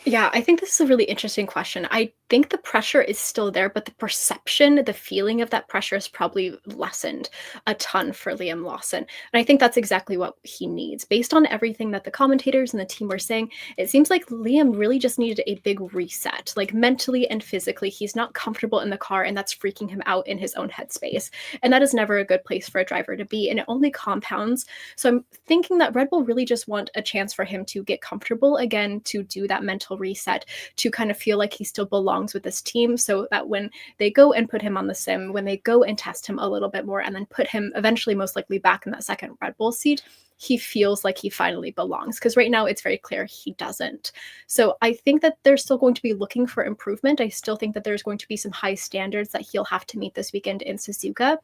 Yeah, I think this is a really interesting question. I think the pressure is still there, but the perception, the feeling of that pressure is probably lessened a ton for Liam Lawson. And I think that's exactly what he needs. Based on everything that the commentators and the team were saying, it seems like Liam really just needed a big reset, like mentally and physically. He's not comfortable in the car, and that's freaking him out in his own headspace. And that is never a good place for a driver to be, and it only compounds. So I'm thinking that Red Bull really just want a chance for him to get comfortable again, to do that mental reset, to kind of feel like he still belongs with this team, so that when they go and put him on the sim, when they go and test him a little bit more and then put him eventually most likely back in that second Red Bull seat, he feels like he finally belongs, because right now it's very clear he doesn't. So I think that they're still going to be looking for improvement. I still think that there's going to be some high standards that he'll have to meet this weekend in Suzuka.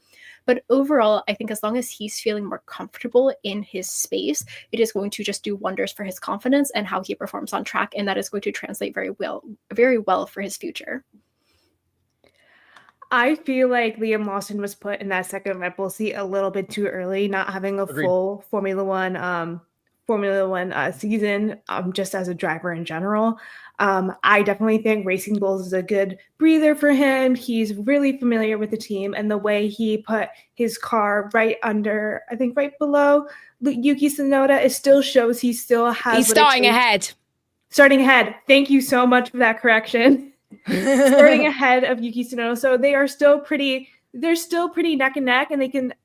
But overall, I think as long as he's feeling more comfortable in his space, it is going to just do wonders for his confidence and how he performs on track, and that is going to translate very well for his future. I feel like Liam Lawson was put in that second Red Bull seat a little bit too early, not having a Agreed. full Formula One season, just as a driver in general. I definitely think Racing Bulls is a good breather for him. He's really familiar with the team, and the way he put his car right below Yuki Tsunoda, it still shows he still has. He's starting ahead. Starting ahead. Thank you so much for that correction. Starting ahead of Yuki Tsunoda, so they're still pretty neck and neck, and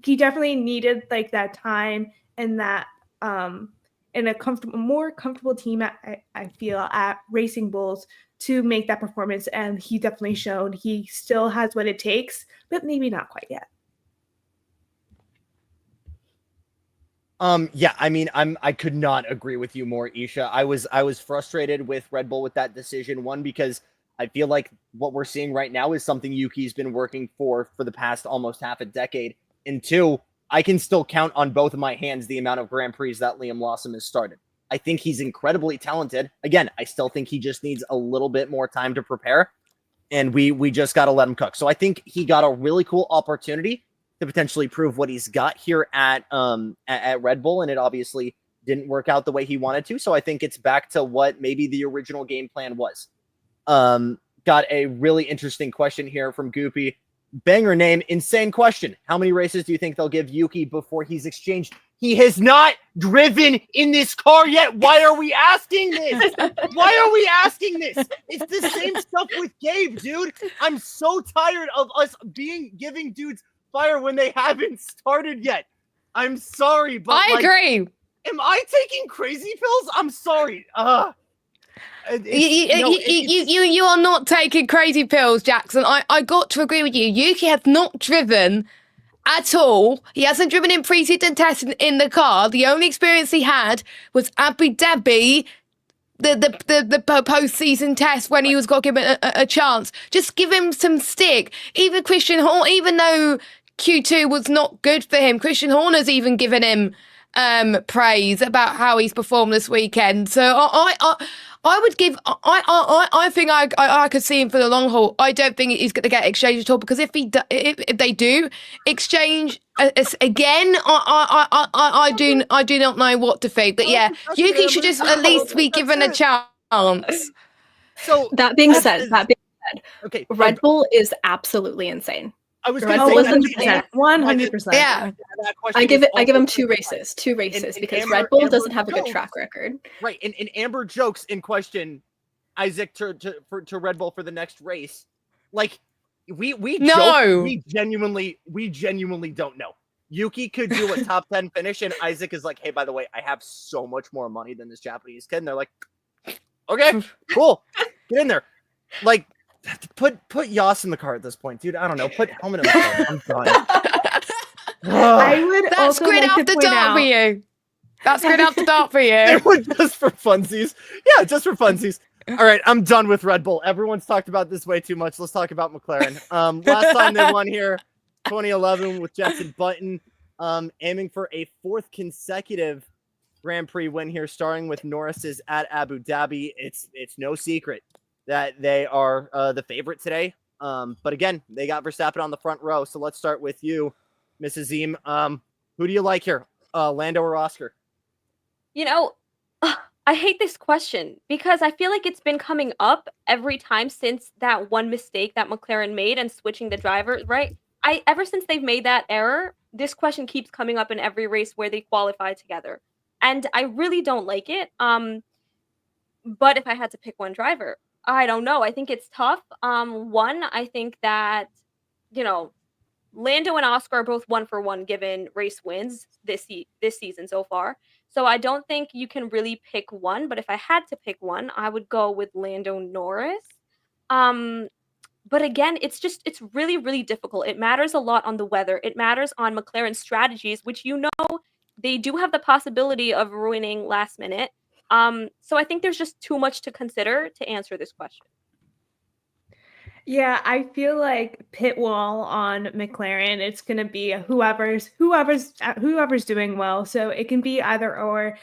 he definitely needed like that time and that in a more comfortable team I feel at Racing Bulls to make that performance, and he definitely showed he still has what it takes, but maybe not quite yet. Yeah, I mean, I could not agree with you more, Isha. I was frustrated with Red Bull with that decision. One, because I feel like what we're seeing right now is something Yuki's been working for the past almost half a decade. And two, I can still count on both of my hands the amount of Grand Prix that Liam Lawson has started. I think he's incredibly talented. Again, I still think he just needs a little bit more time to prepare, and we just got to let him cook. So I think he got a really cool opportunity to potentially prove what he's got here at Red Bull, and it obviously didn't work out the way he wanted to. So I think it's back to what maybe the original game plan was. Got a really interesting question here from Goopy. Banger name, insane question. How many races do you think they'll give Yuki before he's exchanged? He has not driven in this car yet. Why are we asking this? Why are we asking this? It's the same stuff with Gabe, dude. I'm so tired of us giving dudes fire when they haven't started yet. I'm sorry, but I agree. Am I taking crazy pills? I'm sorry. You are not taking crazy pills, Jackson. I got to agree with you. Yuki has not driven at all. He hasn't driven in pre-season testing in the car. The only experience he had was Abu Dhabi, the post-season test when he was got given a chance. Just give him some stick. Even Christian Horner, even though Q2 was not good for him, Christian Horner's even given him praise about how he's performed this weekend. So I would give. I think I could see him for the long haul. I don't think he's going to get exchanged at all, because if they do exchange again, I do not know what to think. But yeah, Yuki should just at least be given a chance. So that being said, okay, Red Bull is absolutely insane. I was Red going Bull to is say 100%. Yeah. I give them two races because Red Bull doesn't have a good track record. Right, and Amber jokes in question Isaac to Red Bull for the next race. Like we genuinely don't know. Yuki could do a top 10 finish, and Isaac is like, hey, by the way, I have so much more money than this Japanese kid. And they're like, okay, cool, get in there. Like, put Yas in the car at this point, dude. I don't know. Put Helmet in the car. I'm done. I would That's also good like off to the point dart out, for you. That's good off the dart for you. They were just for funsies. Yeah, just for funsies. All right, I'm done with Red Bull. Everyone's talked about this way too much. Let's talk about McLaren. Last time they won here, 2011 with Jenson Button, aiming for a 4th consecutive Grand Prix win here, starting with Norris's at Abu Dhabi. It's no secret that they are the favorite today. But again, they got Verstappen on the front row. So let's start with you, Mrs. Zim. Who do you like here, Lando or Oscar? You know, I hate this question because I feel like it's been coming up every time since that one mistake that McLaren made and switching the drivers, right? Ever since they've made that error, this question keeps coming up in every race where they qualify together. And I really don't like it. But if I had to pick one driver, I don't know. I think it's tough. One, I think that, Lando and Oscar are both 1-for-1 given race wins this season so far. So I don't think you can really pick one. But if I had to pick one, I would go with Lando Norris. But again, it's really, really difficult. It matters a lot on the weather. It matters on McLaren's strategies, which they do have the possibility of ruining last minute. So I think there's just too much to consider to answer this question. Yeah, I feel like pit wall on McLaren, it's going to be whoever's doing well. So it can be either or.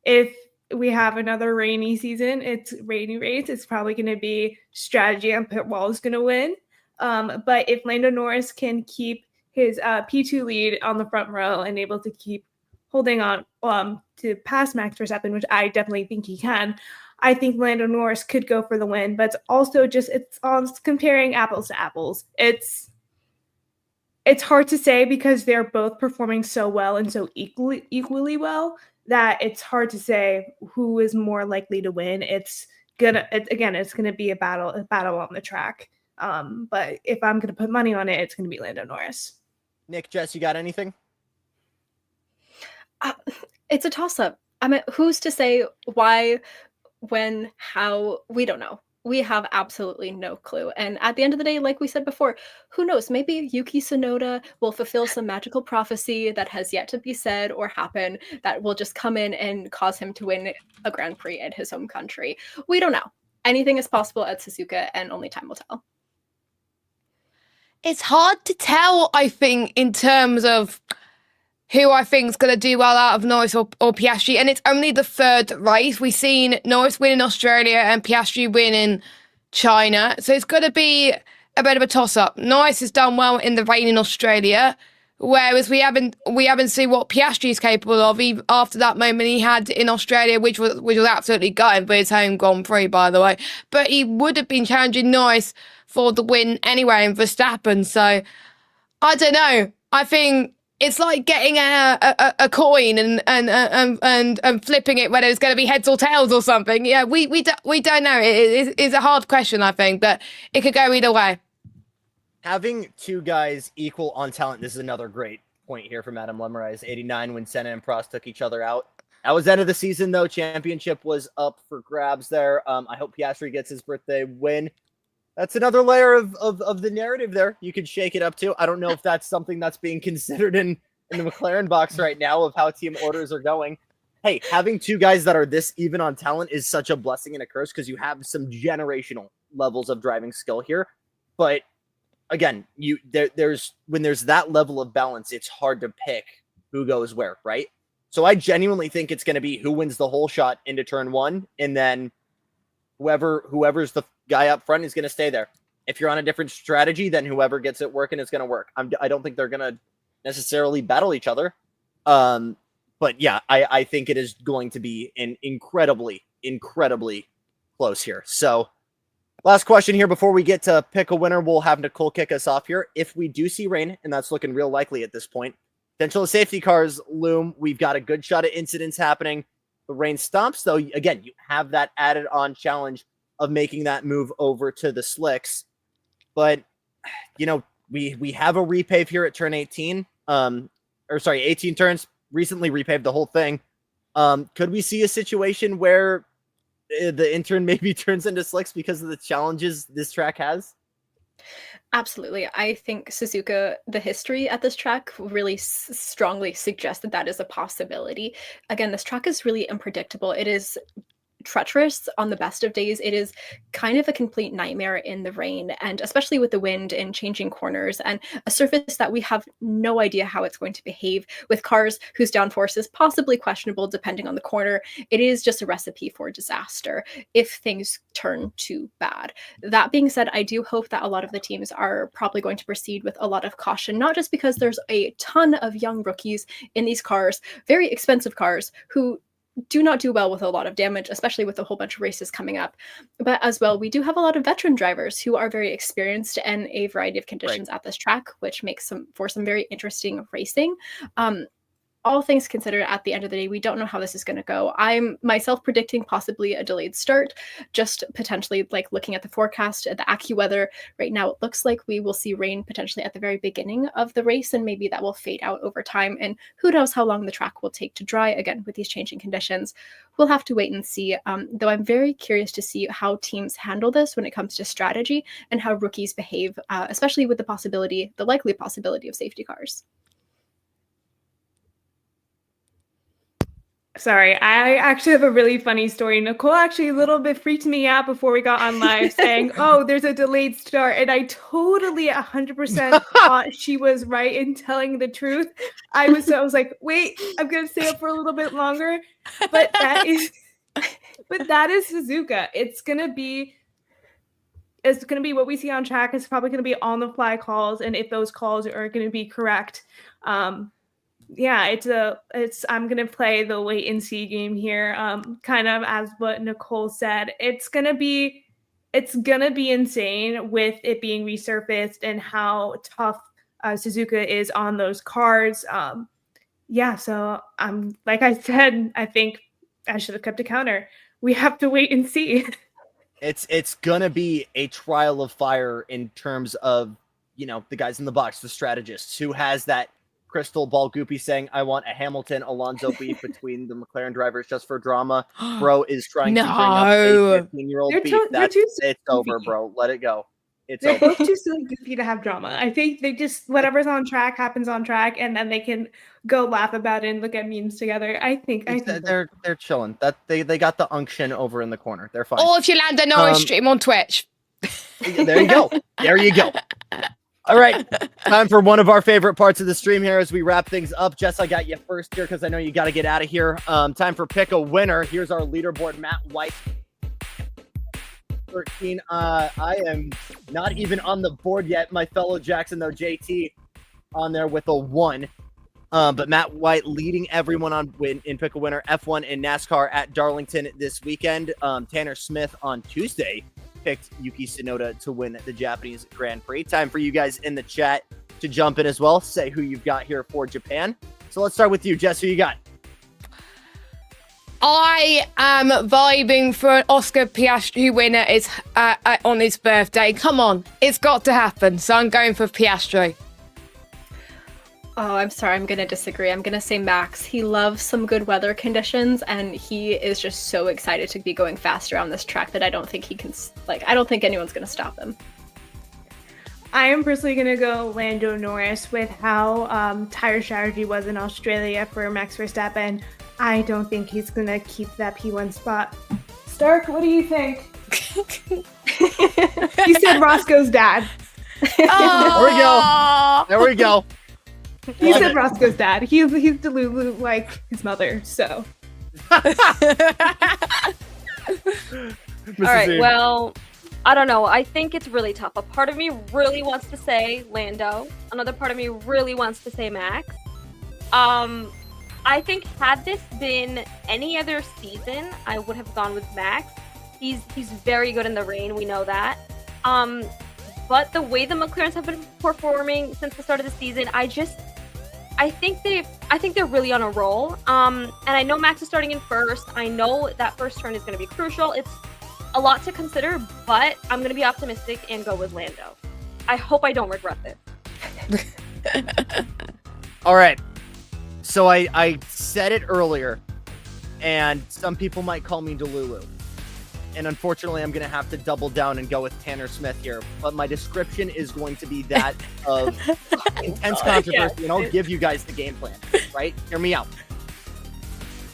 If we have another rainy season, it's rainy race, it's probably going to be strategy on pit wall is going to win. But if Lando Norris can keep his P2 lead on the front row and able to keep holding on to pass Max Verstappen, which I definitely think he can, I think Lando Norris could go for the win. But it's also it's comparing apples to apples. It's hard to say because they're both performing so well and so equally well that it's hard to say who is more likely to win. It's gonna be a battle on the track. But if I'm gonna put money on it, it's gonna be Lando Norris. Nick, Jess, you got anything? It's a toss-up. I mean, who's to say why, when, how? We don't know. We have absolutely no clue. And at the end of the day, like we said before, who knows? Maybe Yuki Tsunoda will fulfill some magical prophecy that has yet to be said or happen that will just come in and cause him to win a Grand Prix in his home country. We don't know. Anything is possible at Suzuka, and only time will tell. It's hard to tell, I think, in terms of who I think is going to do well out of Norris or Piastri. And it's only the 3rd race. We've seen Norris win in Australia and Piastri win in China. So it's going to be a bit of a toss-up. Norris has done well in the rain in Australia, whereas we haven't seen what Piastri is capable of even after that moment he had in Australia, which was absolutely gutting for his home Grand Prix, by the way. But he would have been challenging Norris for the win anyway in Verstappen. So I don't know. I think it's like getting a coin and flipping it whether it's going to be heads or tails or something. Yeah, we don't know. It's a hard question, I think, but it could go either way. Having two guys equal on talent, this is another great point here from Adam Lemmerise. 89 when Senna and Prost took each other out. That was end of the season, though. Championship was up for grabs there. I hope Piastri gets his birthday win. That's another layer of the narrative there. You could shake it up to. I don't know if that's something that's being considered in the McLaren box right now of how team orders are going. Hey, having two guys that are this even on talent is such a blessing and a curse because you have some generational levels of driving skill here. But again, there's when there's that level of balance, it's hard to pick who goes where, right? So I genuinely think it's going to be who wins the whole shot into turn one, and then whoever's the guy up front is going to stay there. If you're on a different strategy, then whoever gets it working is going to work. I don't think they're going to necessarily battle each other. But yeah, I think it is going to be an incredibly close here. So last question here before we get to pick a winner, we'll have Nicole kick us off here. If we do see rain, and that's looking real likely at this point, potential safety cars loom. We've got a good shot at incidents happening. The rain stops, though. Again, you have that added on challenge of making that move over to the slicks. But, you know, we have a repave here at turn 18. 18 turns. Recently repaved the whole thing. Could we see a situation where the intern maybe turns into slicks because of the challenges this track has? Absolutely. I think Suzuka, the history at this track really strongly suggests that that is a possibility. Again, this track is really unpredictable. It is treacherous on the best of days. It is kind of a complete nightmare in the rain, and especially with the wind and changing corners and a surface that we have no idea how it's going to behave, with cars whose downforce is possibly questionable depending on the corner. It is just a recipe for disaster if things turn too bad. That being said, I do hope that a lot of the teams are probably going to proceed with a lot of caution, not just because there's a ton of young rookies in these cars, very expensive cars, who do not do well with a lot of damage, especially with a whole bunch of races coming up. But as well, we do have a lot of veteran drivers who are very experienced in a variety of conditions at this track, which makes for some very interesting racing. All things considered, at the end of the day, we don't know how this is going to go. I'm myself predicting possibly a delayed start, just potentially like looking at the forecast, at the AccuWeather. Right now, it looks like we will see rain potentially at the very beginning of the race, and maybe that will fade out over time. And who knows how long the track will take to dry, again, with these changing conditions. We'll have to wait and see, though I'm very curious to see how teams handle this when it comes to strategy and how rookies behave, especially with the likely possibility of safety cars. Sorry, I actually have a really funny story. Nicole actually a little bit freaked me out before we got on live saying, oh, there's a delayed start. And I totally 100% thought she was right in telling the truth. I was like, wait, I'm going to stay up for a little bit longer. But that is Suzuka. It's going to be what we see on track. It's probably going to be on the fly calls. And if those calls are going to be correct, yeah, I'm gonna play the wait and see game here. Kind of as what Nicole said, it's gonna be insane with it being resurfaced and how tough Suzuka is on those cars. Yeah, so like I said, I think I should have kept a counter. We have to wait and see. It's gonna be a trial of fire in terms of, you know, the guys in the box, the strategists, who has that crystal ball goopy saying, I want a Hamilton Alonso beef between the McLaren drivers just for drama. Bro is trying to bring up a 15-year-old beef. It's over, bro. Let it go. They're both too silly goofy to have drama. I think they just, whatever's on track happens on track, and then they can go laugh about it and look at memes together. I think they're chilling. That they got the unction over in the corner. They're fine. Or if you land a Norris stream on Twitch. There you go. There you go. All right, time for one of our favorite parts of the stream here as we wrap things up. Jess, I got you first here because I know you got to get out of here. Time for pick a winner. Here's our leaderboard, Matt White. 13. I am not even on the board yet. My fellow Jackson, though, JT, on there with a 1. But Matt White leading everyone in pick a winner. F1 and NASCAR at Darlington this weekend. Tanner Smith on Tuesday picked Yuki Tsunoda to win the Japanese Grand Prix. Time for you guys in the chat to jump in as well. Say who you've got here for Japan. So let's start with you, Jess. Who you got? I am vibing for an Oscar Piastri winner is on his birthday. Come on, it's got to happen. So I'm going for Piastri. Oh, I'm sorry. I'm going to disagree. I'm going to say Max. He loves some good weather conditions, and he is just so excited to be going faster on this track that I don't think he can, I don't think anyone's going to stop him. I am personally going to go Lando Norris with how tire strategy was in Australia for Max Verstappen. I don't think he's going to keep that P1 spot. Stark, what do you think? He said Roscoe's dad. There we go. There we go. He's Nebraska's dad. He's Delulu like his mother. So. All right. Well, I don't know. I think it's really tough. A part of me really wants to say Lando. Another part of me really wants to say Max. I think had this been any other season, I would have gone with Max. He's very good in the rain. We know that. But the way the McLarens have been performing since the start of the season, I think they're really on a roll. And I know Max is starting in first. I know that first turn is going to be crucial. It's a lot to consider, but I'm going to be optimistic and go with Lando. I hope I don't regret this. All right. So I said it earlier, and some people might call me Delulu. And unfortunately, I'm going to have to double down and go with Tanner Smith here. But my description is going to be that of intense controversy, and I'll give you guys the game plan, right? Hear me out.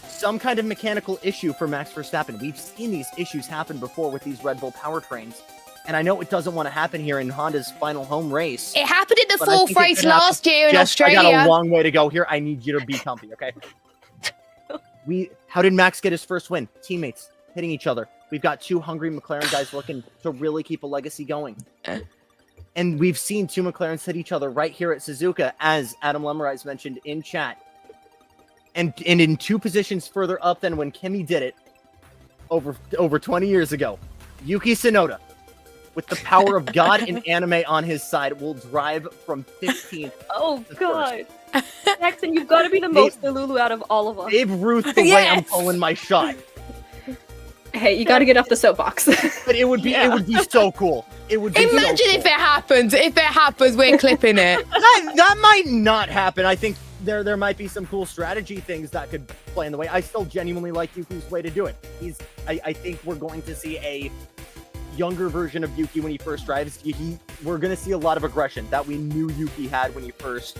Some kind of mechanical issue for Max Verstappen. We've seen these issues happen before with these Red Bull powertrains. And I know it doesn't want to happen here in Honda's final home race. It happened in the fourth race last year in Jess, Australia. I got a long way to go here. I need you to be comfy, okay? How did Max get his first win? Teammates hitting each other. We've got two hungry McLaren guys looking to really keep a legacy going. And we've seen two McLarens hit each other right here at Suzuka, as Adam Lemmerise mentioned in chat. And in two positions further up than when Kimi did it over 20 years ago. Yuki Tsunoda, with the power of God and anime on his side, will drive from 15th. Oh, God. Jackson, you've got to be the most Delulu out of all of us. Babe Ruth the way I'm calling my shot. Hey, you got to get off the soapbox. But it would be so cool. It would be Imagine so cool. if it happens. If it happens, we're clipping it. That might not happen. I think there might be some cool strategy things that could play in the way. I still genuinely like Yuki's way to do it. I think we're going to see a younger version of Yuki when he first drives. We're going to see a lot of aggression that we knew Yuki had when he first,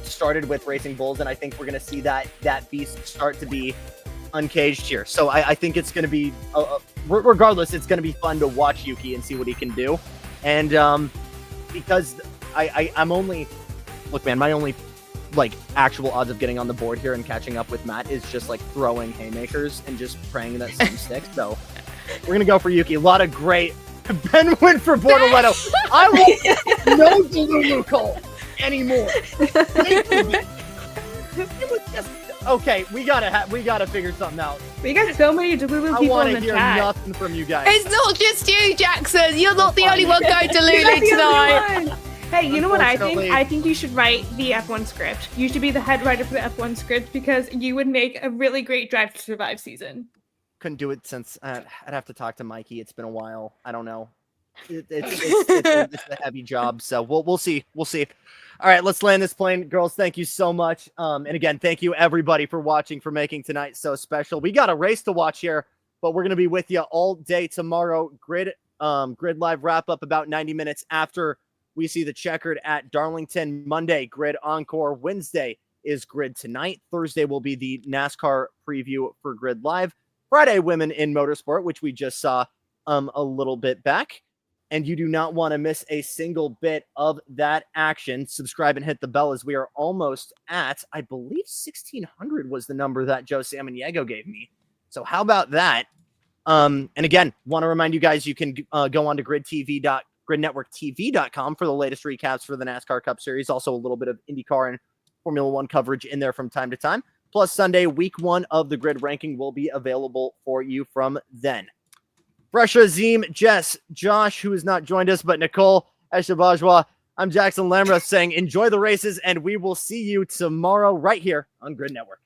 started with Racing Bulls, and I think we're going to see that beast start to be uncaged here. So I think it's going to be, regardless, it's going to be fun to watch Yuki and see what he can do. And because I'm only, look, man, my only actual odds of getting on the board here and catching up with Matt is just throwing haymakers and just praying that some sticks. So we're gonna go for Yuki. A lot of great Ben went for Bortoletto. I won't no Delulu call anymore. Okay, we gotta figure something out. We got so many Delulu people in the chat. I want to hear nothing from you guys. It's not just you, Jackson. You're not the only one going to Lulu tonight. Hey, you know what I think? I think you should write the F1 script. You should be the head writer for the F1 script because you would make a really great Drive to Survive season. Couldn't do it since I'd have to talk to Mikey. It's been a while. I don't know. It's a heavy job, so we'll see. We'll see. All right, let's land this plane, girls. Thank you so much. And again, thank you everybody for watching, for making tonight so special. We got a race to watch here, but we're gonna be with you all day tomorrow. Grid Live wrap up about 90 minutes after we see the checkered at Darlington. Monday, Grid Encore. Wednesday is Grid Tonight. Thursday will be the NASCAR preview for Grid Live. Friday, Women in Motorsport, which we just saw a little bit back. And you do not want to miss a single bit of that action. Subscribe and hit the bell as we are almost at, I believe 1,600 was the number that Joe Samaniego gave me. So how about that? And again, want to remind you guys, you can go on to gridnetworktv.com for the latest recaps for the NASCAR Cup Series. Also a little bit of IndyCar and Formula One coverage in there from time to time. Plus Sunday, week 1 of the grid ranking will be available for you from then. Fresh Azim, Jess, Josh, who has not joined us, but Nicole Eshabajwa. I'm Jackson Lamra saying enjoy the races, and we will see you tomorrow right here on Grid Network.